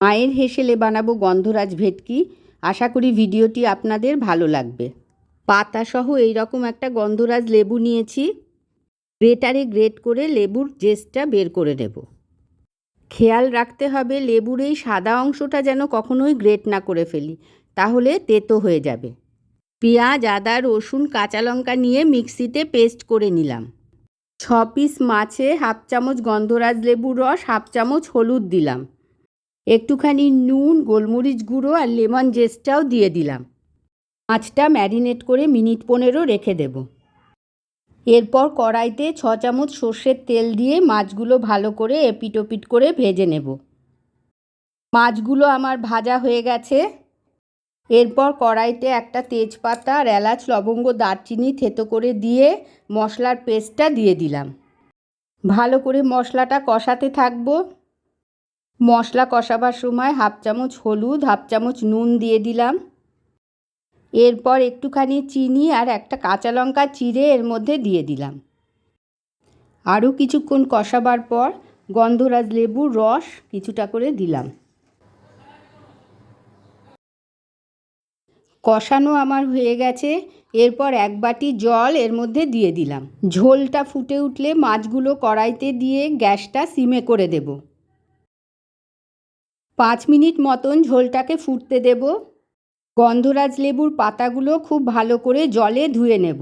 মায়ের হেসেলে বানাবো গন্ধরাজ ভেটকি। আশা করি ভিডিওটি আপনাদের ভালো লাগবে। পাতাসহ এইরকম একটা গন্ধরাজ লেবু নিয়েছি। গ্রেটারে গ্রেট করে লেবুর জেসটা বের করে নেব। খেয়াল রাখতে হবে লেবুর এই সাদা অংশটা যেন কখনোই গ্রেট না করে ফেলি, তাহলে তেতো হয়ে যাবে। পেঁয়াজ, আদা, রসুন, কাঁচা লঙ্কা নিয়ে মিক্সিতে পেস্ট করে নিলাম। 6 পিস মাছে হাফ চামচ গন্ধরাজ লেবুর রস, হাফ চামচ হলুদ দিলাম। একটুখানি নুন, গোলমরিচ গুঁড়ো আর লেমন জেসটাও দিয়ে দিলাম। মাছটা ম্যারিনেট করে মিনিট 15 রেখে দেব। এরপর কড়াইতে 6 চামচ সর্ষের তেল দিয়ে মাছগুলো ভালো করে এপিট ওপিট করে ভেজে নেব। মাছগুলো আমার ভাজা হয়ে গেছে। এরপর কড়াইতে একটা তেজপাতা আর এলাচ, লবঙ্গ, দারচিনি থেতো করে দিয়ে মশলার পেস্টটা দিয়ে দিলাম। ভালো করে মশলাটা কষাতে থাকবো। মশলা কষাবার সময় হাফ চামচ হলুদ, হাফ চামচ নুন দিয়ে দিলাম। এরপর একটুখানি চিনি আর একটা কাঁচা লঙ্কা চিড়ে এর মধ্যে দিয়ে দিলাম। আরও কিছুক্ষণ কষাবার পর গন্ধরাজ লেবুর রস কিছুটা করে দিলাম। কষানো আমার হয়ে গেছে। এরপর 1 বাটি জল এর মধ্যে দিয়ে দিলাম। ঝোলটা ফুটে উঠলে মাছগুলো কড়াইতে দিয়ে গ্যাসটা সিমে করে দেব। 5 মিনিট মতন ঝোলটাকে ফুটতে দেব। গন্ধরাজ লেবুর পাতাগুলো খুব ভালো করে জলে ধুয়ে নেব।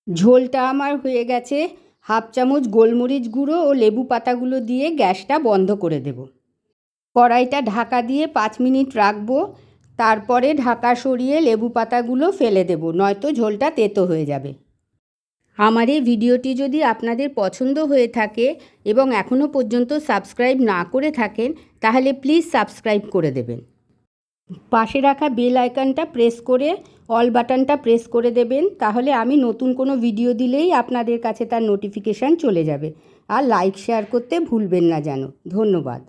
ঝোলটা আমার হয়ে গেছে। হাফ চামচ গোলমরিচ গুঁড়ো ও লেবু পাতাগুলো দিয়ে গ্যাসটা বন্ধ করে দেব। কড়াইটা ঢাকা দিয়ে 5 মিনিট রাখবো। তারপরে ঢাকা সরিয়ে লেবু পাতাগুলো ফেলে দেব, নয়তো ঝোলটা তেতো হয়ে যাবে। আমার এই ভিডিওটি যদি আপনাদের পছন্দ হয়ে থাকে এবং এখনও পর্যন্ত সাবস্ক্রাইব না করে থাকেন, তাহলে প্লিজ সাবস্ক্রাইব করে দেবেন। পাশে রাখা বেল আইকনটা প্রেস করে অল বাটনটা প্রেস করে দেবেন, তাহলে আমি নতুন কোনো ভিডিও দিলেই আপনাদের কাছে তার নোটিফিকেশান চলে যাবে। আর লাইক শেয়ার করতে ভুলবেন না যেন। ধন্যবাদ।